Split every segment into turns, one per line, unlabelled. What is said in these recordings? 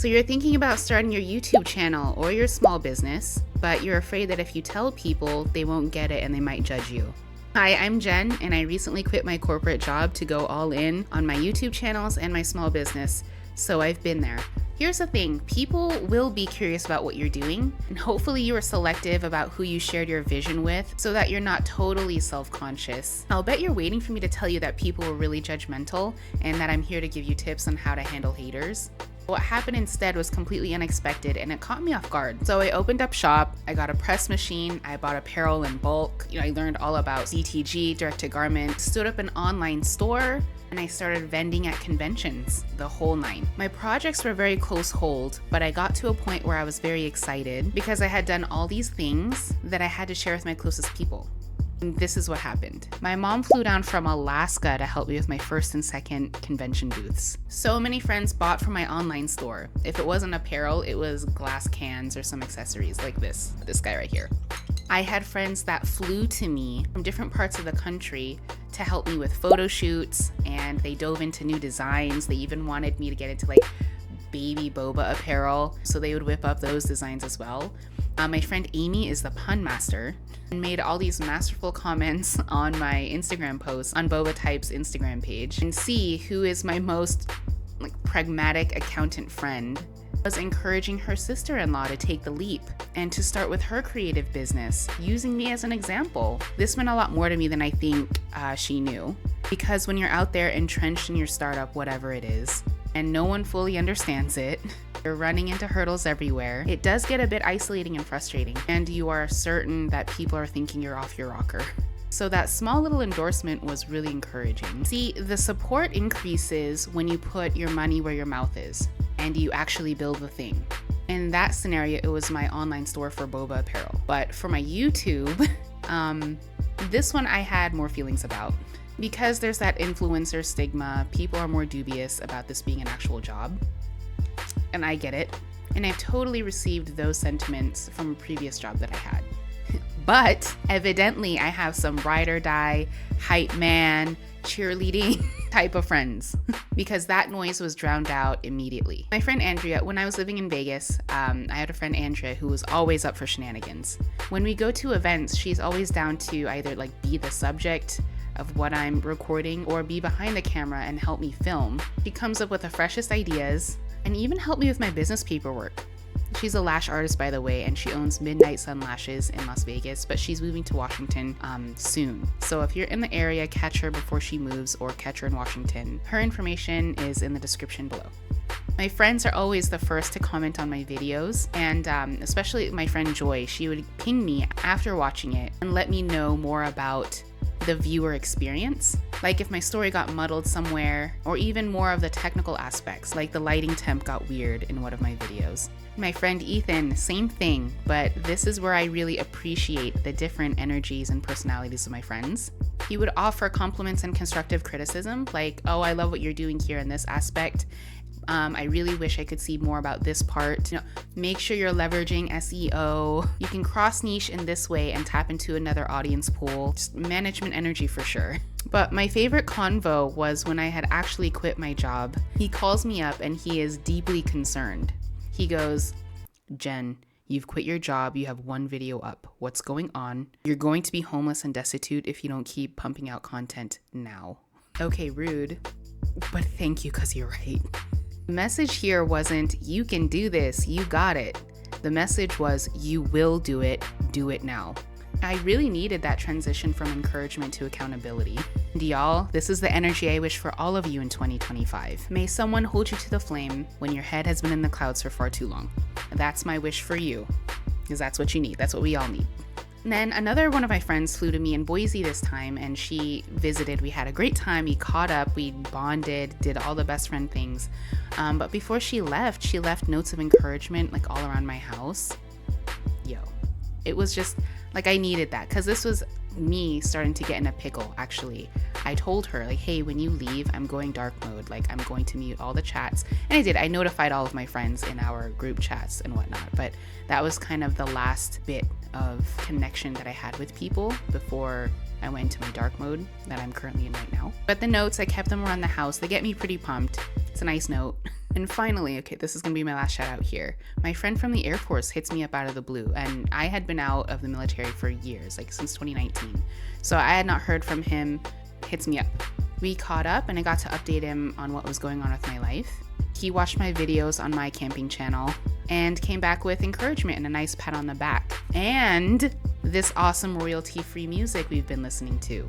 So you're thinking about starting your YouTube channel or your small business, but you're afraid that if you tell people, they won't get it and they might judge you. Hi, I'm Jen, and I recently quit my corporate job to go all in on my YouTube channels and my small business, so I've been there. Here's the thing, people will be curious about what you're doing, and hopefully you are selective about who you shared your vision with so that you're not totally self-conscious. I'll bet you're waiting for me to tell you that people were really judgmental and that I'm here to give you tips on how to handle haters. What happened instead was completely unexpected and it caught me off guard. So I opened up shop, I got a press machine, I bought apparel in bulk, I learned all about CTG, direct to garment, stood up an online store, and I started vending at conventions, the whole nine. My projects were very close hold, but I got to a point where I was very excited because I had done all these things that I had to share with my closest people. And this is what happened. My mom flew down from Alaska to help me with my first and second convention booths. So many friends bought from my online store. If it wasn't apparel, it was glass cans or some accessories like this guy right here. I had friends that flew to me from different parts of the country to help me with photo shoots, and they dove into new designs. They even wanted me to get into like baby Boba apparel, so they would whip up those designs as well. My friend Amy is the pun master and made all these masterful comments on my Instagram posts on Boba Type's Instagram page. And see who is my most pragmatic accountant friend was encouraging her sister-in-law to take the leap and to start with her creative business, using me as an example. This meant a lot more to me than I think she knew, because when you're out there entrenched in your startup, whatever it is, and no one fully understands it, you're running into hurdles everywhere, it does get a bit isolating and frustrating, and you are certain that people are thinking you're off your rocker. So that small little endorsement was really encouraging. See, the support increases when you put your money where your mouth is and you actually build the thing. In that scenario, it was my online store for Boba apparel. But for my YouTube, this one I had more feelings about. Because there's that influencer stigma, people are more dubious about this being an actual job. And I get it. And I've totally received those sentiments from a previous job that I had. But evidently I have some ride or die, hype man, cheerleading type of friends, because that noise was drowned out immediately. My friend Andrea, when I was living in Vegas, I had a friend Andrea who was always up for shenanigans. When we go to events, she's always down to either be the subject of what I'm recording or be behind the camera and help me film. She comes up with the freshest ideas and even help me with my business paperwork. She's a lash artist, by the way, and she owns Midnight Sun Lashes in Las Vegas, but she's moving to Washington soon. So if you're in the area, catch her before she moves or catch her in Washington. Her information is in the description below. My friends are always the first to comment on my videos, and especially my friend Joy. She would ping me after watching it and let me know more about the viewer experience, like if my story got muddled somewhere, or even more of the technical aspects, like the lighting temp got weird in one of my videos. My friend Ethan, same thing, but this is where I really appreciate the different energies and personalities of my friends. He would offer compliments and constructive criticism, like, oh, I love what you're doing here in this aspect. I really wish I could see more about this part. Make sure you're leveraging SEO. You can cross niche in this way and tap into another audience pool. Just management energy for sure. But my favorite convo was when I had actually quit my job. He calls me up and he is deeply concerned. He goes, Jen, you've quit your job. You have one video up. What's going on? You're going to be homeless and destitute if you don't keep pumping out content now. Okay, rude, but thank you, 'cause you're right. The message here wasn't, you can do this, you got it. The message was, you will do it now. I really needed that transition from encouragement to accountability. And y'all, this is the energy I wish for all of you in 2025. May someone hold you to the flame when your head has been in the clouds for far too long. That's my wish for you, because that's what you need. That's what we all need. And then another one of my friends flew to me in Boise this time, and she visited. We had a great time. We caught up, we bonded, did all the best friend things. But before she left notes of encouragement all around my house. Yo, it was just I needed that, because this was me starting to get in a pickle, actually. I told her, hey, when you leave, I'm going dark mode. I'm going to mute all the chats. And I did. I notified all of my friends in our group chats and whatnot. But that was kind of the last bit of connection that I had with people before I went into my dark mode that I'm currently in right now. But the notes, I kept them around the house. They get me pretty pumped. It's a nice note. And finally, okay, this is gonna be my last shout out here. My friend from the Air Force hits me up out of the blue, and I had been out of the military for years, like since 2019. So I had not heard from him, hits me up. We caught up and I got to update him on what was going on with my life. He watched my videos on my camping channel and came back with encouragement and a nice pat on the back. And this awesome royalty-free music we've been listening to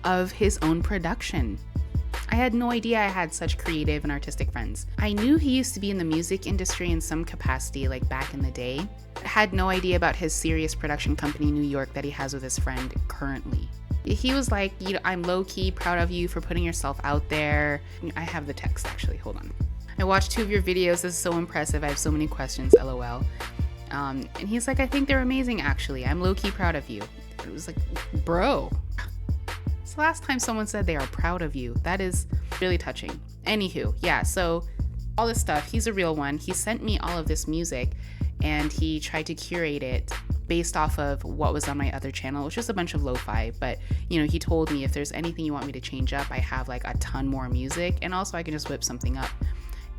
of his own production. I had no idea I had such creative and artistic friends. I knew he used to be in the music industry in some capacity, like back in the day. I had no idea about his serious production company in New York that he has with his friend currently. He was like, you know, I'm low-key proud of you for putting yourself out there. I have the text actually, hold on. I watched 2 of your videos, this is so impressive. I have so many questions, LOL. And he's like, I think they're amazing actually. I'm low-key proud of you. It was like, bro. It's the last time someone said they are proud of you. That is really touching. Anywho, yeah, so all this stuff, he's a real one. He sent me all of this music and he tried to curate it based off of what was on my other channel, which was a bunch of lo-fi. But, you know, he told me if there's anything you want me to change up, I have like a ton more music, and also I can just whip something up.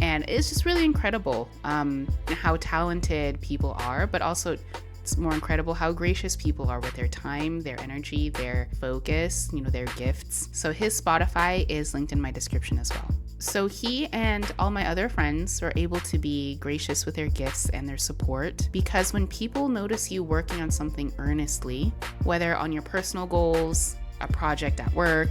And it's just really incredible how talented people are, but also it's more incredible how gracious people are with their time, their energy, their focus, you know, their gifts. So his Spotify is linked in my description as well. So he and all my other friends are able to be gracious with their gifts and their support, because when people notice you working on something earnestly, whether on your personal goals, a project at work,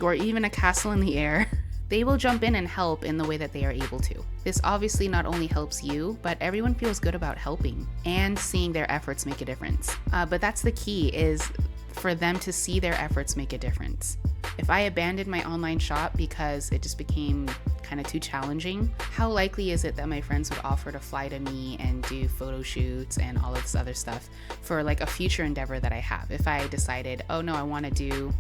or even a castle in the air, they will jump in and help in the way that they are able to. This obviously not only helps you, but everyone feels good about helping and seeing their efforts make a difference. But that's the key, is for them to see their efforts make a difference. If I abandoned my online shop because it just became kind of too challenging, how likely is it that my friends would offer to fly to me and do photo shoots and all of this other stuff for like a future endeavor that I have? If I decided, oh no, I want to do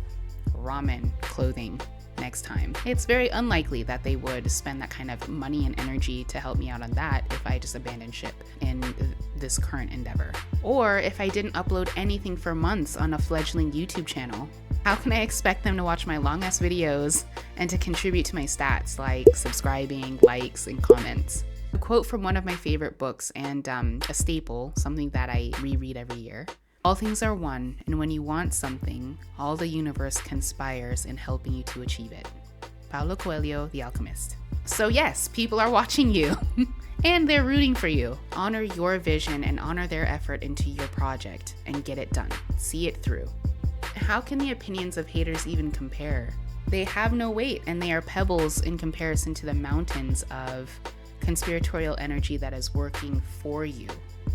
ramen clothing next time, it's very unlikely that they would spend that kind of money and energy to help me out on that if I just abandoned ship in this current endeavor. Or if I didn't upload anything for months on a fledgling YouTube channel, how can I expect them to watch my long ass videos and to contribute to my stats like subscribing, likes, and comments? A quote from one of my favorite books and a staple, something that I reread every year. All things are one, and when you want something, all the universe conspires in helping you to achieve it. Paulo Coelho, The Alchemist. So yes, people are watching you and they're rooting for you. Honor your vision and honor their effort into your project and get it done. See it through. How can the opinions of haters even compare? They have no weight and they are pebbles in comparison to the mountains of conspiratorial energy that is working for you.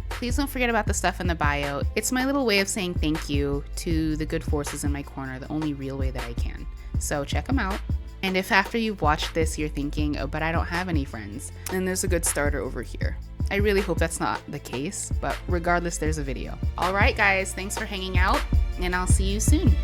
Please don't forget about the stuff in the bio. It's my little way of saying thank you to the good forces in my corner, the only real way that I can. So check them out. And if after you've watched this, you're thinking, oh, but I don't have any friends, then there's a good starter over here. I really hope that's not the case, but regardless, there's a video. All right, guys, thanks for hanging out, and I'll see you soon.